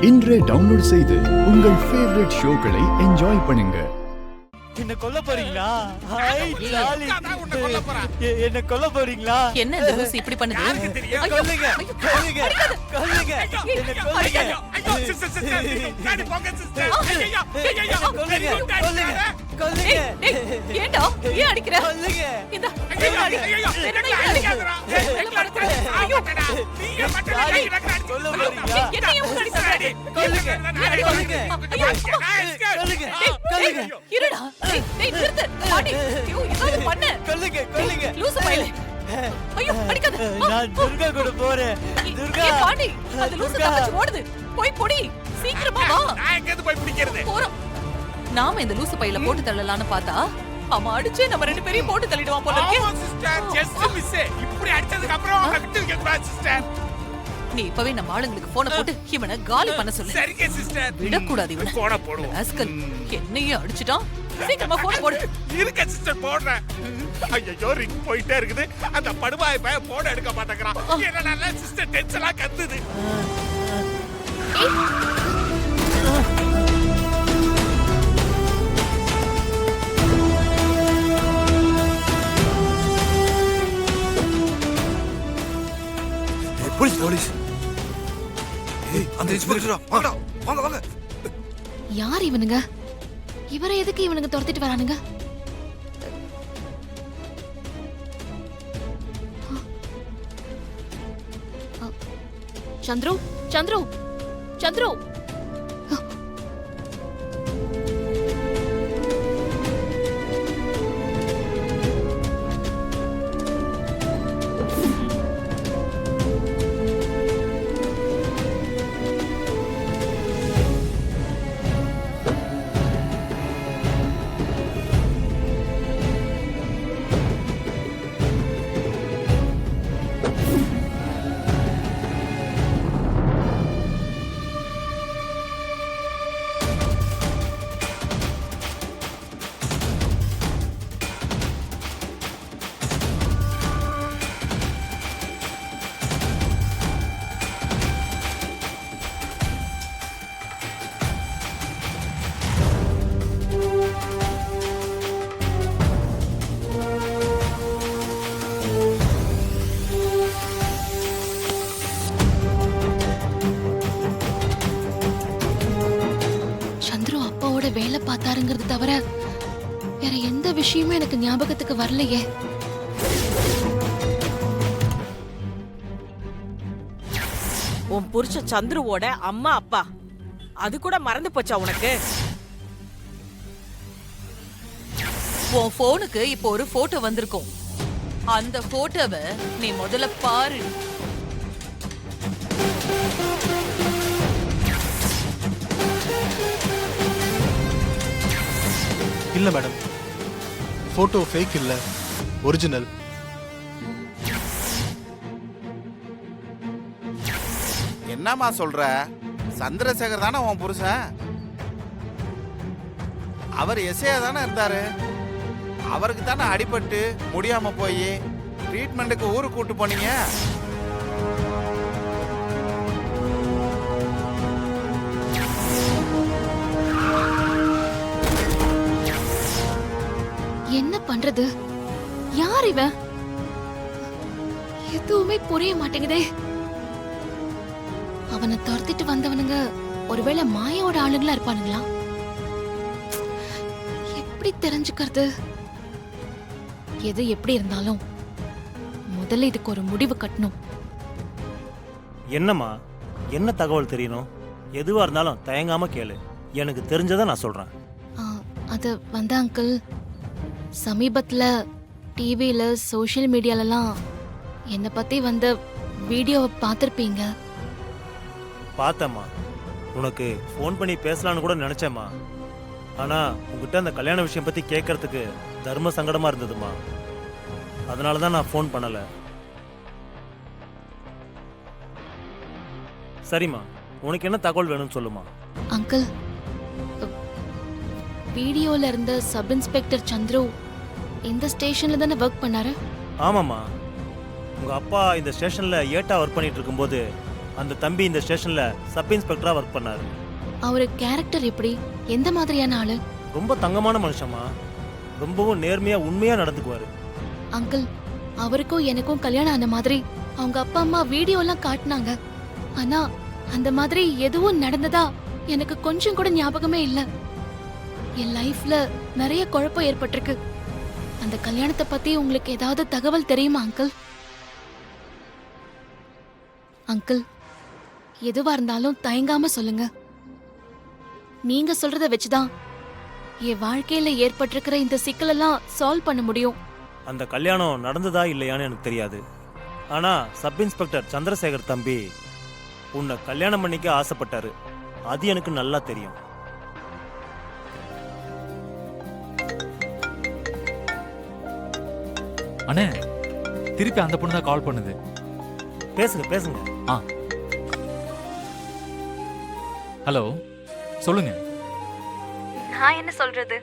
இன்றே டவுன்லோட் செய்து உங்கள் ஃபேவரட் ஷோக்களை என்ஜாய் பண்ணுங்க. என்ன கொல்ல போறீங்களா? Hi jolly. என்ன கொல்ல போறீங்களா? என்ன இந்த லூசு இப்படி பண்ணுது? கொல்லுங்க கொல்லுங்க கொல்லுங்க என்ன கொல்லுங்க. ஐயோ சிஸ்டர் சிஸ்டர் டாடி போங்க சிஸ்டர். ஐயோ ஐயோ கொல்லுங்க கொல்லுங்க கொல்லுங்க. ஏண்டா ஏன் அடிக்கிற? கொல்லுங்க. இந்த ஐயோ அடிக்காதடா. ஐயோ நீங்க மட்டும் கொல்ல போறீங்களா? என்னையும் முன்னாடி சொல்றாடி. கொல்லுங்க கொல்லுங்க கொல்லுங்க கொல்லுங்க. இருடா. டேய் நிறுத்து. பாடி. ஐயோ ஏதாவது பண்ணு. கொல்லுங்க கொல்லுங்க. லூசு பையலே. ஐயோ அடிக்காத. நான் துர்கா கூட போறேன். துர்கா. ஏய் பாடி. அது லூசு தப்பிச்சு ஓடுது. போய் பொடி. சீக்கிரமா வா. நான் எங்க போய் பிடிக்கிறது? போறோம். நாம இந்த லூசு பையில போட்டு தள்ளலாம்னு பார்த்தா அவன் அடிச்சே நம்ம ரெண்டு பேரையும் போட்டு தள்ளிடுவான் போல இருக்கே. ஆமா சிஸ்டர் ஜஸ்ட் மிஸ். இப்படி அடிச்சதுக்கு அப்புறம் அவனை விட்டு வைக்க கூடாது சிஸ்டர். நீ இப்பவே நம்ம ஆளுங்களுக்கு போன போட்டு இவனை காலி பண்ண சொல்லு. சரிங்க சிஸ்டர். விடக்கூடாது இவனை. போன போடுவோம். ராஸ்கல் என்னையே அடிச்சிட்டான். சீக்கிரமா போன போடு. இருக்க சிஸ்டர் போடுறேன். ஐயோ ரிங் போயிட்டே இருக்குது. அந்த படுவாய் பையன் போன் எடுக்க மாட்டேங்கிறான். என்னடா சிஸ்டர் டென்ஷனா கத்துது. Police police. ஏய் அந்த இன்ஸ்பெக்டரா வாங்கடா வாங்க வாங்க. யார் இவனுங்க? இவரை எதுக்கு இவனுங்க துரத்திட்டு வரானுங்க? சந்துரு சந்துரு சந்துரு. வேலை பார்த்தாருங்கிறது தவிர வேற எந்த விஷயமும் எனக்கு ஞாபகத்துக்கு வரலையே. உன் புருஷ சந்துருவோட அம்மா அப்பா அது கூட மறந்து போச்சா உனக்கு? உன் போனுக்கு இப்போ ஒரு போட்டோ வந்திருக்கும். அந்த போட்டோவை நீ முதல்ல பாரு. இல்ல மேடம், போட்டோ ஃபேக் இல்ல, ஒரிஜினல். என்னம்மா சொல்ற? சந்திரசேகர் தானே உன் புருஷன்? அவர் எஸ்ஐயா தானே இருந்தாரு. அவருக்கு தானே அடிபட்டு முடியாம போய் ட்ரீட்மெண்ட்டுக்கு ஊருக்கு கூட்டு போனீங்க. என்ன பண்றது? யார் இவன்? எதுவுமே புரிய மாட்டேங்குதே. அவனை துரத்திட்டு வந்தவனுங்க ஒருவேளை மாயாவோட ஆளுங்களா இருப்பானுங்களா? எப்படி தெரிஞ்சுக்கிறது? எது எப்படி இருந்தாலும் முதல்ல இதுக்கு ஒரு முடிவு கட்டணும். என்னம்மா, என்ன தகவல் தெரியணும்? எதுவா இருந்தாலும் தயங்காம கேளு. எனக்கு தெரிஞ்சதை நான் சொல்றேன். அது வந்து அங்கிள், சமீபத்துல டிவியில சோஷியல் மீடியாலலாம் என்னை பத்தி வந்த வீடியோவை பார்த்துருப்பீங்க. பார்த்தேம்மா, உனக்கு ஃபோன் பண்ணி பேசலான்னு கூட நினைச்சேம்மா. ஆனா உங்ககிட்ட அந்த கல்யாண விஷயம் பத்தி கேட்கறதுக்கு தர்ம சங்கடமா இருந்ததுமா. அதனால தான் நான் ஃபோன் பண்ணல. சரிம்மா, உனக்கு என்ன தகவல் வேணும்னு சொல்லுமா. அங்கிள், வீடியோல இருந்த சப் இன்ஸ்பெக்டர் சந்துரு இந்த ஸ்டேஷன்ல தானே ஒர்க் பண்ணாரு? ஆமாம்மா, உங்க அப்பா இந்த ஸ்டேஷன்ல ஏட்டா ஒர்க் பண்ணிட்டு இருக்கும்போது அந்த தம்பி இந்த ஸ்டேஷன்ல சப் இன்ஸ்பெக்டரா ஒர்க் பண்ணாரு. அவரு கேரக்டர் எப்படி, எந்த மாதிரியான ஆளு? ரொம்ப தங்கமான மனுஷமா, ரொம்பவும் நேர்மையா உண்மையா நடந்துக்குவாரு. அங்கிள், அவருக்கும் எனக்கும் கல்யாணம் ஆன மாதிரி அவங்க அப்பா அம்மா வீடியோ எல்லாம் காட்டினாங்க. ஆனா அந்த மாதிரி எதுவும் நடந்ததா எனக்கு கொஞ்சம் கூட ஞாபகமே இல்ல. என் லைஃப்ல நிறைய குழப்பம் ஏற்பட்டிருக்கு. அந்த கல்யாணத்தை பத்தி உங்களுக்கு ஏதாவது தகவல் தெரியுமா அங்கிள்? அங்கிள், எதுவா இருந்தாலும் தயங்காம சொல்லுங்க. நீங்க சொல்றத வச்சுதான் என் வாழ்க்கையில ஏற்பட்டிருக்கிற இந்த சிக்கலெல்லாம் சால்வ் பண்ண முடியும். அந்த கல்யாணம் நடந்ததா இல்லையான்னு எனக்கு தெரியாது. ஆனா சப் இன்ஸ்பெக்டர் சந்திரசேகர் தம்பி உன்னை கல்யாணம் பண்ணிக்க ஆசைப்பட்டாரு. அது எனக்கு நல்லா தெரியும். அண்ணே, திருப்பி அந்த பொண்ணு தான் கால் பண்ணுது. பேசுங்க பேசுங்க. ஹலோ, சொல்லுங்க. நான் என்ன சொல்றது?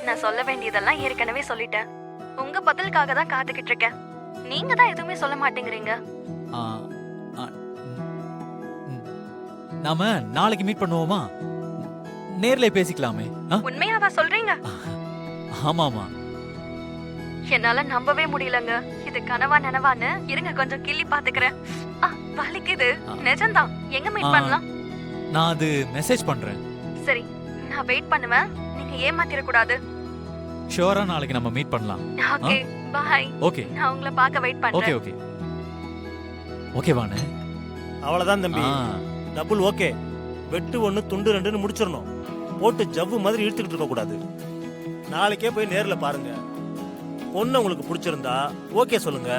நான் சொல்ல வேண்டியதெல்லாம் ஏற்கனவே சொல்லிட்டேன். உங்க பதிலுக்காக தான் காத்துக்கிட்டு இருக்கேன். நீங்க தான் எதுவுமே சொல்ல மாட்டேங்கிறீங்க. ஆ, ஆ, நாம நாளைக்கு மீட் பண்ணுவோமா? நேர்ல பேசிக்கலாமே. உண்மையாவா சொல்றீங்க? ஆமாமா. என்னால நம்பவே முடியலங்க. இது கனவா நனவான்னு இருங்க கொஞ்சம் கிள்ளி பாத்துக்கிறேன். வலிக்குது. நிஜம்தான். எங்க மீட் பண்ணலாம்? நான் அது மெசேஜ் பண்றேன். சரி, நான் வெயிட் பண்ணுவேன். நீங்க ஏமாத்திர கூடாது. ஷூரா நாளைக்கு நம்ம மீட் பண்ணலாம். Okay, bye. ஓகே. நான் உங்களை பார்க்க வெயிட் பண்றேன். Okay okay. ஓகேவானே? அவ்வளவுதான் தம்பி. Double okay. வெட்டு 1 துண்டு 2ன்னு முடிச்சிடணும். போட்டு ஜவ்வு மாதிரி இழுத்துக்கிட்டு இருக்க கூடாது. நாளைக்கே போய் நேர்ல பாருங்க. பொண்ணு உங்களுக்கு பிடிச்சிருந்தா ஓகே சொல்லுங்க.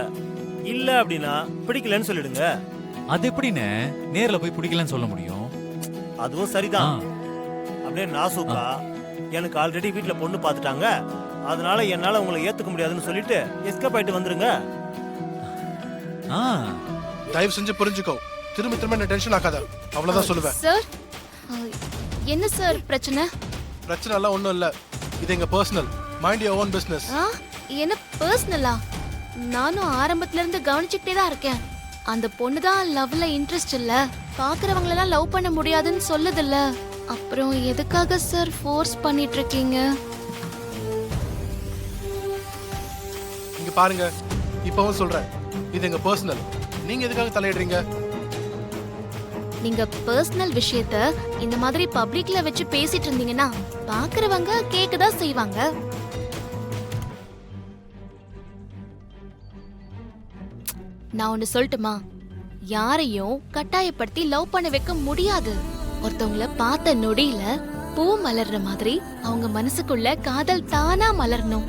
இல்ல அப்படின்னா பிடிக்கலன்னு சொல்லிடுங்க. அது எப்படின்னு நேர்ல போய் பிடிக்கலன்னு சொல்ல முடியும்? அதுவும் சரிதான். அப்படியே நாசூக்கா எனக்கு ஆல்ரெடி வீட்டுல பொண்ணு பார்த்துட்டாங்க, அதனால என்னால உங்களை ஏத்துக்க முடியாதுன்னு சொல்லிட்டு எஸ்கேப் ஆயிட்டு வந்துருங்க. தயவு செஞ்சு புரிஞ்சுக்கோ. திரும்ப திரும்ப என்ன டென்ஷன் ஆக்காத. அவ்வளவுதான் சொல்லுவேன். சார், என்ன சார் பிரச்சனை? பிரச்சனை எல்லாம் ஒண்ணும் இல்ல. இது எங்க personal. Mind your own business. என்ன பர்சனலா? நானும் ஆரம்பத்துல இருந்து கவனிச்சுக்கிட்டே தான் இருக்கேன். அந்த பொண்ணு தான் லவ்ல இன்ட்ரெஸ்ட் இல்ல, பாக்குறவங்களெல்லாம் லவ் பண்ண முடியாதுன்னு சொல்லுதில்ல. அப்புறம் எதுக்காக சார் ஃபோர்ஸ் பண்ணிட்டு இருக்கீங்க? இங்க பாருங்க, இப்பவும் சொல்றேன், இது எங்க பர்சனல். நீங்க எதுக்காக தலையிடுறீங்க? நீங்க பர்சனல் விஷயத்த இந்த மாதிரி பப்ளிக்ல வச்சு பேசிட்டு இருந்தீங்கன்னா பாக்குறவங்க கேட்கதான் செய்வாங்க. நான் ஒன்னு சொல்லட்டுமா? யாரையும் கட்டாயப்படுத்தி லவ் பண்ண வைக்க முடியாது. ஒருத்தவங்கள பார்த்த நொடியில பூ மலர்ற மாதிரி அவங்க மனசுக்குள்ள காதல் தானா மலரணும்.